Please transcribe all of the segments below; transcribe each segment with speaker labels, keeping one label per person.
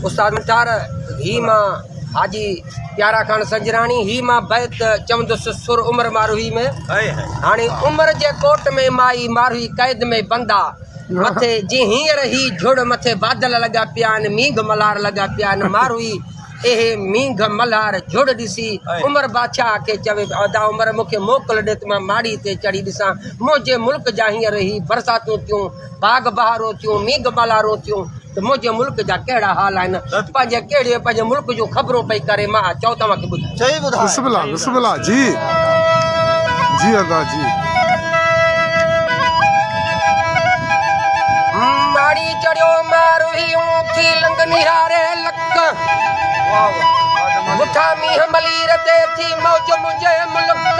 Speaker 1: उस्ताद मुख्तार ही मां हाजी प्यारा खान संजरानी ही मां बैत चवंदुसि सुर उमर मारूही में हाणे उमर जे कोट में माई मारूही कैद में बंदा मथे जी हींअर ही झुड़ मथे बादल लगा पिया आहिनि मींघ मल्हार लगा पिया आहिनि मारूही एहे मींघ मल्हार झुड़ ॾिसी उमर बादशाह खे चवे अदा उमर मूंखे मोकल ॾे त मां माड़ी ते चढ़ी ॾिसां मुंहिंजे मुल्क जा हींअर ही बरसातूं थियूं बाग बहारो थियूं मींघ मल्हारूं थियूं त मुंहिंजे मुल्क जा कहिड़ा हाल आहिनि पंहिंजे कहिड़े पंहिंजे मुल्क जूं ख़बरूं पई करे मां चओ तव्हांखे ॿुधायो
Speaker 2: बिस्मिल्लाह बिस्मिल्लाह जी जी अदा जी
Speaker 1: माड़ी चढ़ियो मारूही थी लंग निहारे लक मुठा मींह मलीर ते थी मौज मुंहिंजे मुल्क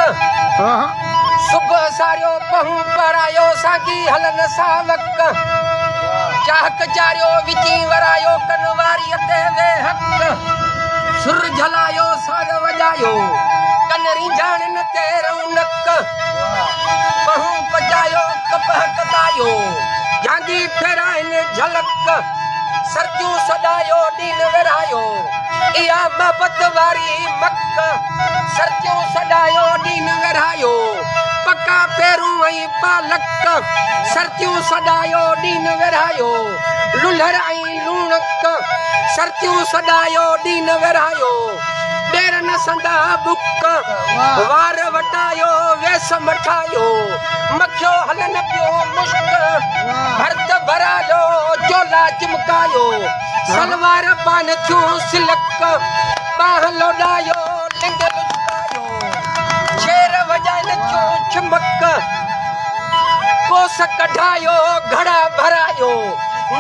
Speaker 1: सुबुह सारियो पहूं परायो सागी हलन सावक चाहक चारियो विची वरायो कनवारी ते वे हक सुर झलायो साग वजायो कनरी जान न ते रौनक पहूं पजायो कपह कतायो जांगी फेराइन झलक सर्दियूं सदायो ॾीन विरायो इहा मोहबत वारी मक सर्दियूं सदायो ॾीन विरायो पका पेरूं ऐं पालक सर्दियूं सदायो ॾीन विरायो लुलर ऐं लूणक सर्दियूं सदायो ॾीन विरायो ॿेर न संदा बुक वार वटायो वेस मठायो मखियो हलन पियो मुश्क भर्त भरायो चोला चिमकायो सलवार पान थियूं सिलक बाह लोॾायो लिंग लुचकायो शेर वॼाइन थियूं छिमक कोस कढायो घड़ा भरायो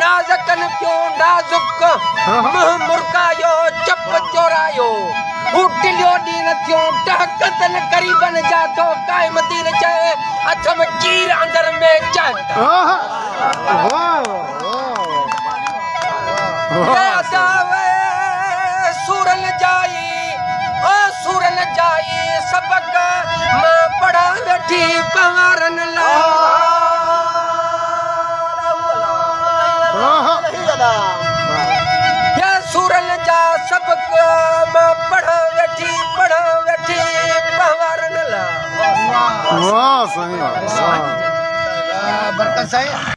Speaker 1: नाज़कन पियो नाज़ुक मुंहुं मुर्कायो चप चोरायो टिलियो ॾींहं थियूं टहकतन ग़रीबन जा थो क़ाइम दीन चए हथ में चीर अंदर में चए सूरन जाई सबक मां पढ़ा वेठी पवारन ला सूरन जा सबक मां पढ़ा वेठी पवारन ला वाह सही बरकत साईं।